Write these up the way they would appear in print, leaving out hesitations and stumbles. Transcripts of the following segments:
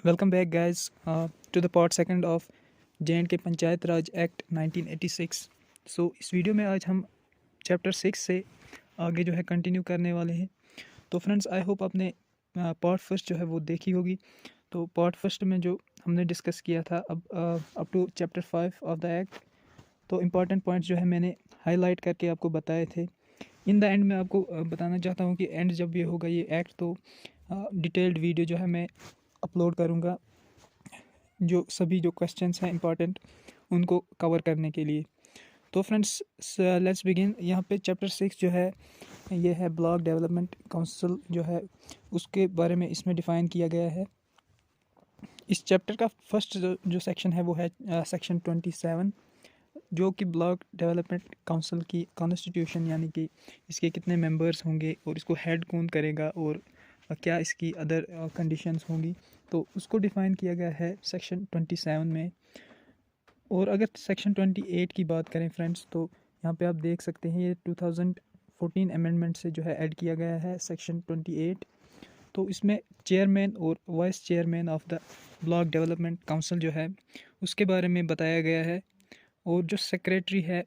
Welcome back, guys, to the part second of J&K panchayat Raj act 1986। इस video में आज हम चैप्टर 6 से आगे जो है कंटिन्यू करने वाले हैं। तो फ्रेंड्स, आई होप आपने पार्ट फर्स्ट जो है वो देखी होगी। तो पार्ट फर्स्ट में जो हमने डिस्कस किया था अब up to chapter 5 of the act, तो इम्पॉर्टेंट पॉइंट्स जो है मैंने हाईलाइट करके आपको बताए थे। इन द एंड मैं आपको बताना चाहता हूँ कि एंड जब ये होगा ये एक्ट, तो डिटेल्ड वीडियो जो है मैं अपलोड करूँगा, जो सभी जो क्वेश्चंस हैं इंपॉर्टेंट उनको कवर करने के लिए। तो फ्रेंड्स, लेट्स बिगिन। यहाँ पे चैप्टर 6 जो है ये है ब्लॉक डेवलपमेंट काउंसिल जो है उसके बारे में इसमें डिफ़ाइन किया गया है। इस चैप्टर का फर्स्ट जो सेक्शन है वो है सेक्शन 27, जो कि ब्लॉक डेवलपमेंट काउंसिल की कॉन्स्टिट्यूशन यानी कि इसके कितने मेंबर्स होंगे और इसको हेड कौन करेगा और क्या इसकी अदर कंडीशंस होंगी, तो उसको डिफ़ाइन किया गया है सेक्शन 27 में। और अगर सेक्शन 28 की बात करें फ्रेंड्स, तो यहाँ पे आप देख सकते हैं ये 2014 अमेंडमेंट से जो है ऐड किया गया है सेक्शन 28। तो इसमें चेयरमैन और vice chairman of the block development council जो है उसके बारे में बताया गया है। और जो सेक्रेटरी है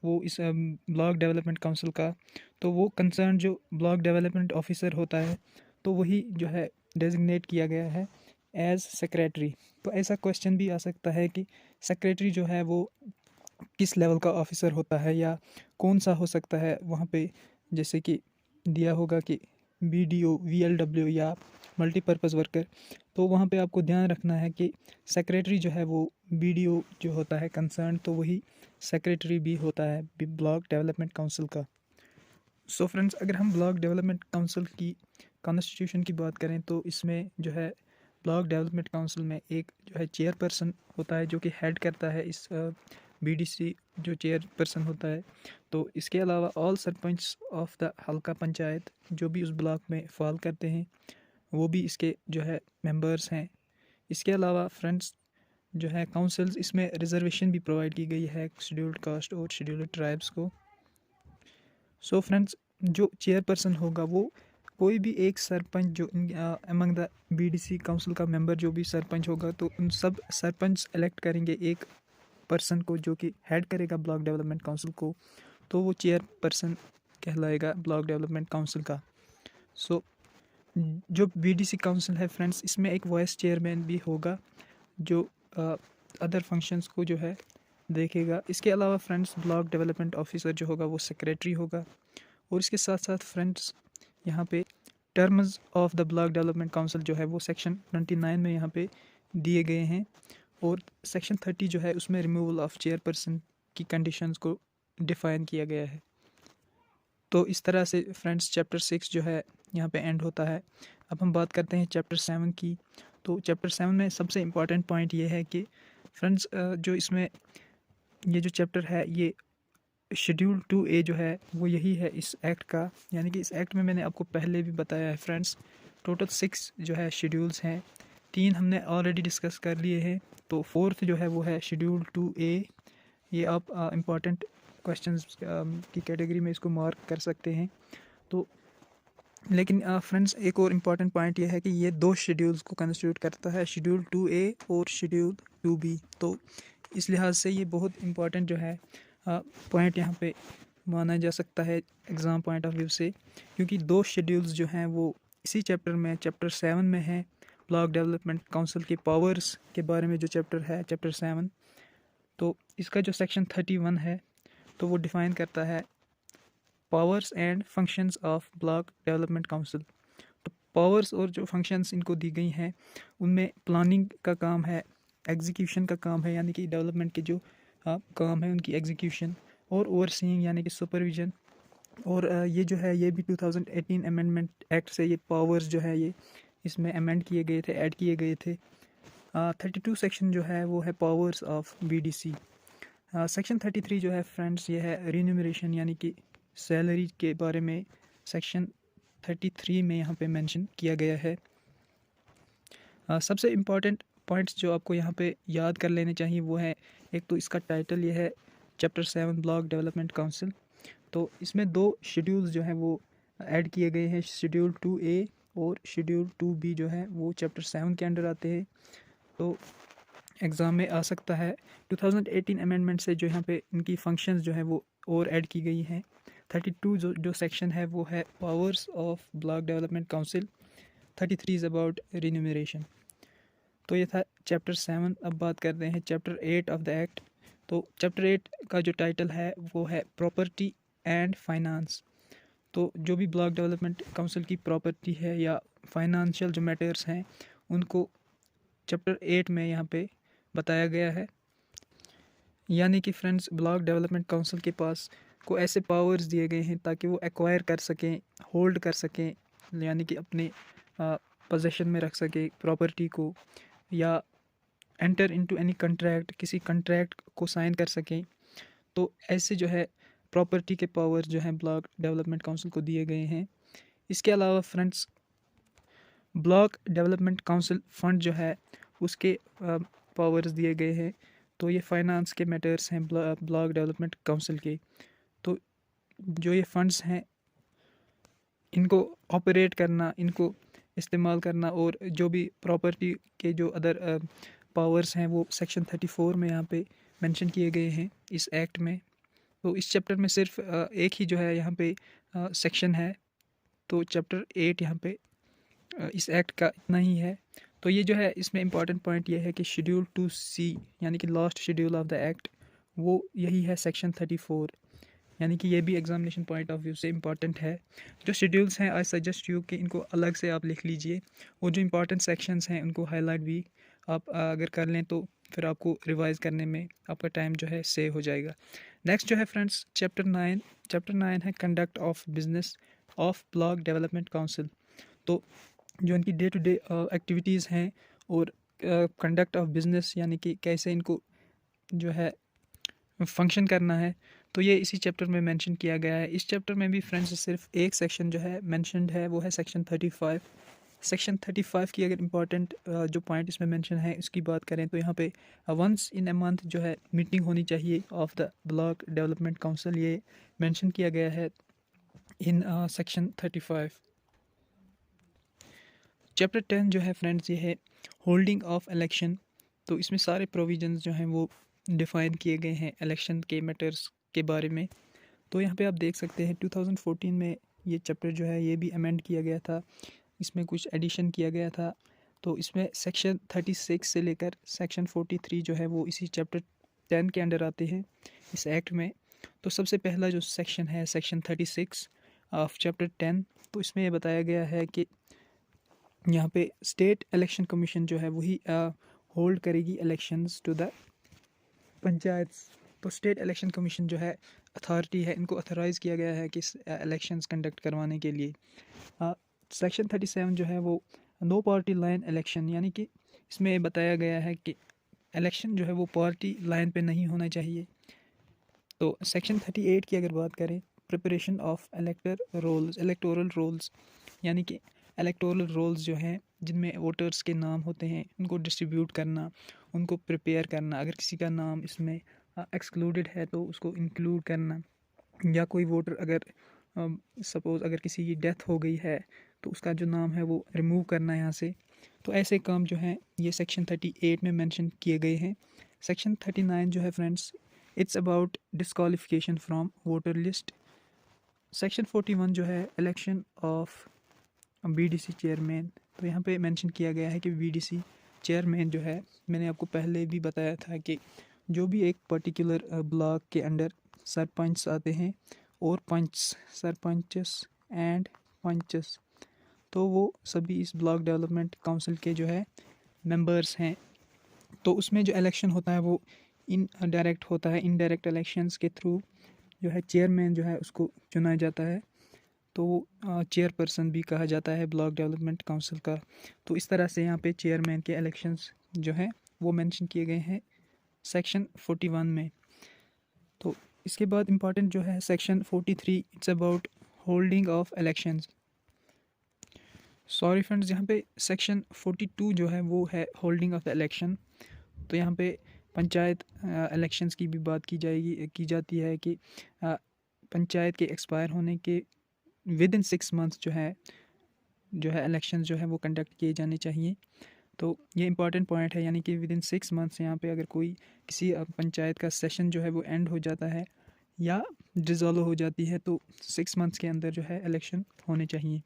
वो इस ब्लॉक डेवलपमेंट काउंसिल का, तो वो कंसर्न जो ब्लॉक डेवलपमेंट ऑफिसर होता है तो वही जो है डेजिग्नेट किया गया है एज सेक्रेटरी। तो ऐसा क्वेश्चन भी आ सकता है कि सेक्रेटरी जो है वो किस लेवल का ऑफिसर होता है या कौन सा हो सकता है वहाँ पे, जैसे कि दिया होगा कि BDO, VLW या मल्टीपर्पज़ वर्कर। तो वहाँ पे आपको ध्यान रखना है कि सेक्रेटरी जो है वो BDO जो होता है कंसर्न, तो वही सेक्रेटरी भी होता है ब्लॉक डेवलपमेंट काउंसिल का। सो फ्रेंड्स, अगर हम ब्लॉक डेवलपमेंट काउंसिल की कॉन्स्टिट्यूशन की बात करें तो इसमें जो है ब्लॉक डेवलपमेंट काउंसिल में एक जो है चेयरपर्सन होता है जो कि हेड करता है इस BDC जो चेयरपर्सन होता है। तो इसके अलावा ऑल सरपंच ऑफ द हल्का पंचायत जो भी उस ब्लॉक में फॉल करते हैं वो भी इसके जो है मेंबर्स हैं। इसके अलावा फ्रेंड्स जो है काउंसिल्स, इसमें रिजर्वेशन भी प्रोवाइड की गई है शेड्यूल्ड कास्ट और शेड्यूल्ड ट्राइब्स को। सो फ्रेंड्स, जो चेयरपर्सन होगा वो कोई भी एक सरपंच जो अमंग द BDC काउंसिल का मेंबर जो भी सरपंच होगा, तो उन सब सरपंच इलेक्ट करेंगे एक पर्सन को जो कि हेड करेगा ब्लॉक डेवलपमेंट काउंसिल को, तो वो चेयरपर्सन कहलाएगा ब्लॉक डेवलपमेंट काउंसिल का। सो जो BDC काउंसिल है फ्रेंड्स, इसमें एक वाइस चेयरमैन भी होगा जो अदर फंक्शंस को जो है देखेगा। इसके अलावा फ्रेंड्स ब्लॉक डेवलपमेंट ऑफिसर जो होगा वो सेक्रेटरी होगा। और इसके साथ साथ फ्रेंड्स यहाँ पे terms of the block development council जो है वो सेक्शन 29 में यहाँ पे दिए गए हैं। और सेक्शन 30 जो है उसमें रिमूवल ऑफ चेयरपर्सन की कंडीशंस को डिफ़ाइन किया गया है। तो इस तरह से फ्रेंड्स चैप्टर 6 जो है यहाँ पे एंड होता है। अब हम बात करते हैं चैप्टर 7 की। तो चैप्टर 7 में सबसे इम्पॉर्टेंट पॉइंट ये है कि फ्रेंड्स जो इसमें ये जो चैप्टर है ये शेड्यूल 2A जो है वो यही है इस एक्ट का। यानी कि इस एक्ट में मैंने आपको पहले भी बताया है फ्रेंड्स, टोटल 6 जो है शेड्यूल्स हैं। 3 हमने ऑलरेडी डिस्कस कर लिए हैं, तो 4th जो है वो है शेड्यूल 2A। ये आप इम्पॉर्टेंट क्वेश्चंस की कैटेगरी में इसको मार्क कर सकते हैं। तो लेकिन फ्रेंड्स एक और इम्पॉर्टेंट पॉइंट ये है कि ये 2 शेड्यूल्स को कंस्टिट्यूट करता है, शेड्यूल 2A और शेड्यूल 2B। तो इस लिहाज से ये बहुत इम्पॉर्टेंट जो है पॉइंट यहाँ पे माना जा सकता है एग्ज़ाम पॉइंट ऑफ व्यू से, क्योंकि 2 शेड्यूल्स जो हैं वो इसी चैप्टर में चैप्टर 7 में है। ब्लॉक डेवलपमेंट काउंसिल के पावर्स के बारे में जो चैप्टर है चैप्टर 7, तो इसका जो सेक्शन 31 है तो वो डिफ़ाइन करता है powers and functions of block development council. तो पावर्स और जो फंक्शंस इनको दी गई हैं उनमें प्लानिंग का काम है, एग्जीक्यूशन का काम है, यानी कि डेवलपमेंट के जो काम है उनकी एग्जीक्यूशन, और ओवरसीइंग यानी कि सुपरविजन। और ये जो है ये भी 2018 अमेंडमेंट एक्ट से ये पावर्स जो है ये इसमें अमेंड किए गए थे, ऐड किए गए थे। 32 सेक्शन जो है वो है पावर्स ऑफ BDC। सेक्शन 33 जो है फ्रेंड्स ये है रिन्यूमरेशन यानी कि सैलरी के बारे में सेक्शन 33 में यहाँ पे मेंशन किया गया है। सबसे इम्पॉर्टेंट पॉइंट्स जो आपको यहाँ पे याद कर लेने चाहिए वो है, एक तो इसका टाइटल ये है चैप्टर 7 ब्लॉक डेवलपमेंट काउंसिल। तो इसमें 2 शेड्यूल्स जो हैं वो ऐड किए गए हैं, शेड्यूल 2A और शेड्यूल 2 भी जो है वो चैप्टर 7 के अंडर आते हैं। तो एग्ज़ाम में आ सकता है। 2018 अमेंडमेंट से जो यहाँ पे इनकी फंक्शंस जो है वो और ऐड की गई हैं। 32 जो सेक्शन है वो है powers of block development council. 33 is about remuneration. तो ये था चैप्टर 7। अब बात करते हैं चैप्टर 8 ऑफ द एक्ट। तो चैप्टर 8 का जो टाइटल है वो है प्रॉपर्टी एंड फाइनेंस। तो जो भी ब्लॉक डेवलपमेंट काउंसिल की प्रॉपर्टी है या फाइनेंशियल जो मैटर्स हैं उनको चैप्टर 8 में यहाँ पे बताया गया है। यानी कि फ्रेंड्स, ब्लॉक डेवलपमेंट काउंसिल के पास को ऐसे पावर्स दिए गए हैं ताकि वो एक्वायर कर सकें, होल्ड कर सकें, यानी कि अपने पोजेशन में रख सके प्रॉपर्टी को, या एंटर इनटू एनी कंट्रैक्ट, किसी कंट्रैक्ट को साइन कर सकें। तो ऐसे जो है प्रॉपर्टी के पावर जो हैं ब्लॉक डेवलपमेंट काउंसिल को दिए गए हैं। इसके अलावा friends, block development council fund जो है उसके पावर्स दिए गए हैं। तो ये फाइनेंस के मैटर्स हैं ब्लॉक डेवलपमेंट काउंसिल के। तो जो ये फंड्स हैं इनको ऑपरेट करना, इनको इस्तेमाल करना, और जो भी प्रॉपर्टी के जो अदर पावर्स हैं वो सेक्शन 34 में यहाँ पे मेंशन किए गए हैं इस एक्ट में। तो इस चैप्टर में सिर्फ एक ही जो है यहाँ पे सेक्शन है। तो चैप्टर 8 यहाँ पे इस एक्ट का इतना ही है। तो ये जो है इसमें इम्पॉर्टेंट पॉइंट ये है कि शेड्यूल 2C यानी कि last schedule of the act वो यही है सेक्शन 34। यानी कि ये भी एग्जामिनेशन पॉइंट ऑफ व्यू से इम्पॉर्टेंट है। जो शेड्यूल्स हैं आई सजेस्ट यू कि इनको अलग से आप लिख लीजिए, और जो इम्पॉर्टेंट सेक्शंस हैं उनको हाईलाइट भी आप अगर कर लें तो फिर आपको रिवाइज़ करने में आपका टाइम जो है सेव हो जाएगा। नेक्स्ट जो है फ्रेंड्स चैप्टर 9। चैप्टर 9 है conduct of business of block development council. तो जो इनकी डे टू डे एक्टिविटीज़ हैं और कंडक्ट ऑफ बिजनेस यानी कि कैसे इनको जो है फंक्शन करना है, तो ये इसी चैप्टर में मेंशन किया गया है। इस चैप्टर में भी फ्रेंड्स सिर्फ एक सेक्शन जो है मेंशनड है, वो है सेक्शन 35। सेक्शन 35 की अगर इम्पॉर्टेंट जो पॉइंट इसमें मेंशन है उसकी बात करें तो यहाँ पे वंस इन अ मंथ जो है मीटिंग होनी चाहिए of the block development council, ये मेंशन किया गया है इन सेक्शन 35। चैप्टर 10 जो है फ्रेंड्स ये है होल्डिंग ऑफ इलेक्शन। तो इसमें सारे प्रोविजंस जो हैं वो डिफ़ाइन किए गए हैं इलेक्शन के मैटर्स के बारे में। तो यहाँ पे आप देख सकते हैं 2014 में ये चैप्टर जो है ये भी अमेंड किया गया था, इसमें कुछ एडिशन किया गया था। तो इसमें सेक्शन 36 से लेकर सेक्शन 43 जो है वो इसी चैप्टर 10 के अंडर आते हैं इस एक्ट में। तो सबसे पहला जो सेक्शन है सेक्शन 36 ऑफ चैप्टर 10, तो इसमें ये बताया गया है कि यहाँ पे स्टेट इलेक्शन कमीशन जो है वही होल्ड करेगी इलेक्शंस टू द पंचायत। तो स्टेट इलेक्शन कमीशन जो है अथॉरिटी है, इनको अथोराइज़ किया गया है कि इलेक्शंस कंडक्ट करवाने के लिए। सेक्शन 37 जो है वो नो पार्टी लाइन इलेक्शन, यानी कि इसमें बताया गया है कि इलेक्शन जो है वो पार्टी लाइन पे नहीं होना चाहिए। तो सेक्शन 38 की अगर बात करें, प्रिपरेशन ऑफ इलेक्टोरल रोल्स, यानी कि इलेक्टोरल रोल्स जो हैं जिनमें वोटर्स के नाम होते हैं उनको डिस्ट्रीब्यूट करना, उनको प्रिपेयर करना, अगर किसी का नाम इसमें एक्सक्लूडेड है तो उसको इंक्लूड करना, या कोई वोटर अगर सपोज़ अगर किसी की डेथ हो गई है तो उसका जो नाम है वो रिमूव करना यहाँ से। तो ऐसे काम जो हैं ये सेक्शन 38 में मेंशन किए गए हैं। सेक्शन 39 जो है friends it's about disqualification from voter list. Section 41 जो है इलेक्शन ऑफ बीडीसी चेयरमैन। तो यहाँ पे मेंशन किया गया है कि बीडीसी चेयरमैन जो है, मैंने आपको पहले भी बताया था कि जो भी एक पर्टिकुलर ब्लॉक के अंडर सरपंच आते हैं और पंच, सरपंचस एंड पंचस, तो वो सभी इस ब्लॉक डेवलपमेंट काउंसिल के जो है मेंबर्स हैं। तो उसमें जो इलेक्शन होता है वो इन डायरेक्ट होता है, इनडायरेक्ट इलेक्शंस के थ्रू जो है चेयरमैन जो है उसको चुना जाता है। तो चेयरपर्सन भी कहा जाता है ब्लॉक डेवलपमेंट काउंसिल का। तो इस तरह से यहाँ पे चेयरमैन के इलेक्शंस जो हैं वो मेंशन किए गए हैं सेक्शन 41 में। तो इसके बाद इम्पॉर्टेंट जो है section 43, it's about holding of elections. Sorry friends, यहाँ पे सेक्शन 42 जो है वो है होल्डिंग ऑफ द इलेक्शन। तो यहाँ पे पंचायत इलेक्शंस की भी बात की जाती है कि पंचायत के एक्सपायर होने के विद इन 6 मंथ्स जो है जो है इलेक्शन जो है वो कंडक्ट किए जाने चाहिए। तो ये इंपॉर्टेंट पॉइंट है, यानी कि विद इन 6 मंथ्स यहाँ पे अगर कोई किसी पंचायत का सेशन जो है वो एंड हो जाता है या डिज़ोल्व हो जाती है तो 6 मंथ्स के अंदर जो है इलेक्शन होने चाहिए।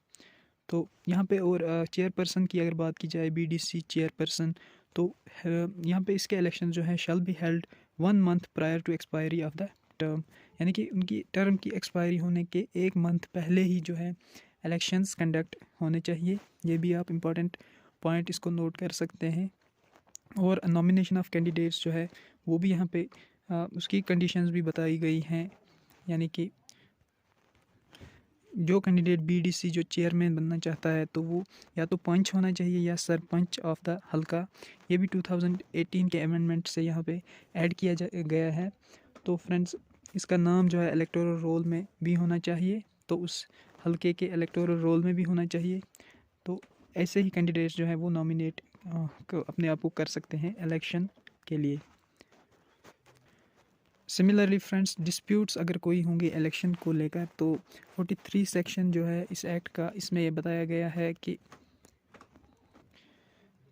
तो यहाँ पे और चेयरपर्सन की अगर बात की जाए, बीडीसी चेयरपर्सन, तो यहाँ पे इसके इलेक्शन जो है shall be held 1 month prior to expiry of the term, यानी कि उनकी टर्म की एक्सपायरी होने के 1 मंथ पहले ही जो है इलेक्शंस कंडक्ट होने चाहिए। ये भी आप इम्पोर्टेंट पॉइंट इसको नोट कर सकते हैं। और नॉमिनेशन ऑफ कैंडिडेट्स जो है वो भी यहाँ पे उसकी कंडीशंस भी बताई गई हैं, यानी कि जो कैंडिडेट बीडीसी जो चेयरमैन बनना चाहता है तो वो या तो पंच होना चाहिए या सरपंच ऑफ द हल्का। ये भी 2018 के अमेंडमेंट से यहाँ पे ऐड किया गया है। तो फ्रेंड्स, इसका नाम जो है इलेक्टोरल रोल में भी होना चाहिए, तो उस हल्के के इलेक्टोरल रोल में भी होना चाहिए। तो ऐसे ही कैंडिडेट्स जो है वो नॉमिनेट अपने आप को कर सकते हैं इलेक्शन के लिए। सिमिलरली फ्रेंड्स, डिस्प्यूट्स अगर कोई होंगे इलेक्शन को लेकर तो 43 सेक्शन जो है इस एक्ट का, इसमें ये बताया गया है कि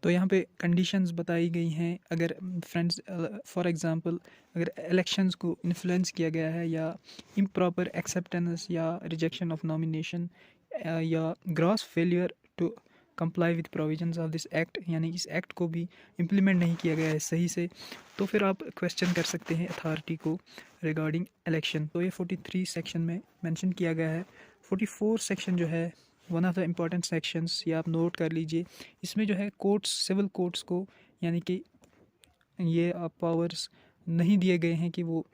तो यहाँ पे कंडीशंस बताई गई हैं। अगर फ्रेंड्स फॉर एग्जांपल अगर इलेक्शंस को इन्फ्लुएंस किया गया है या इम्प्रॉपर एक्सेप्टेंस या रिजेक्शन ऑफ नॉमिनेशन या gross failure to comply with provisions of this act, यानी इस एक्ट को भी इम्प्लीमेंट नहीं किया गया है सही से, तो फिर आप क्वेश्चन कर सकते हैं अथॉरिटी को रिगार्डिंग इलेक्शन। तो ये 43 सेक्शन में मेंशन किया गया है। 44 सेक्शन जो है one of the important sections, ये आप नोट कर लीजिए। इसमें जो है कोर्ट्स, सिविल कोर्ट्स को, यानी कि ये पावर्स नहीं दिए गए हैं कि वो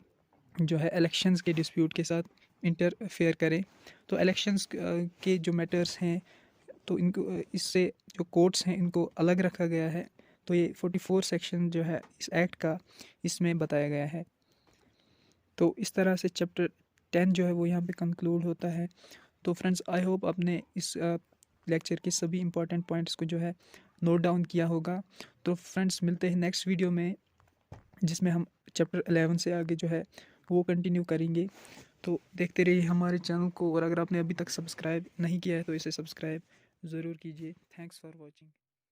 जो है इलेक्शंस के डिस्प्यूट के साथ इंटरफेयर करें। तो इलेक्शंस के जो मैटर्स हैं तो इनको इससे जो कोर्ट्स हैं इनको अलग रखा गया है। तो ये 44 सेक्शन जो है इस एक्ट का, इसमें बताया गया है। तो इस तरह से चैप्टर 10 जो है वो यहाँ पे कंक्लूड होता है। तो फ्रेंड्स, आई होप आपने इस लेक्चर के सभी इंपॉर्टेंट पॉइंट्स को जो है नोट डाउन किया होगा। तो फ्रेंड्स, मिलते हैं नेक्स्ट वीडियो में जिसमें हम चैप्टर 11 से आगे जो है वो कंटिन्यू करेंगे। तो देखते रहिए हमारे चैनल को, और अगर आपने अभी तक सब्सक्राइब नहीं किया है तो इसे सब्सक्राइब ज़रूर कीजिए। Thanks for watching.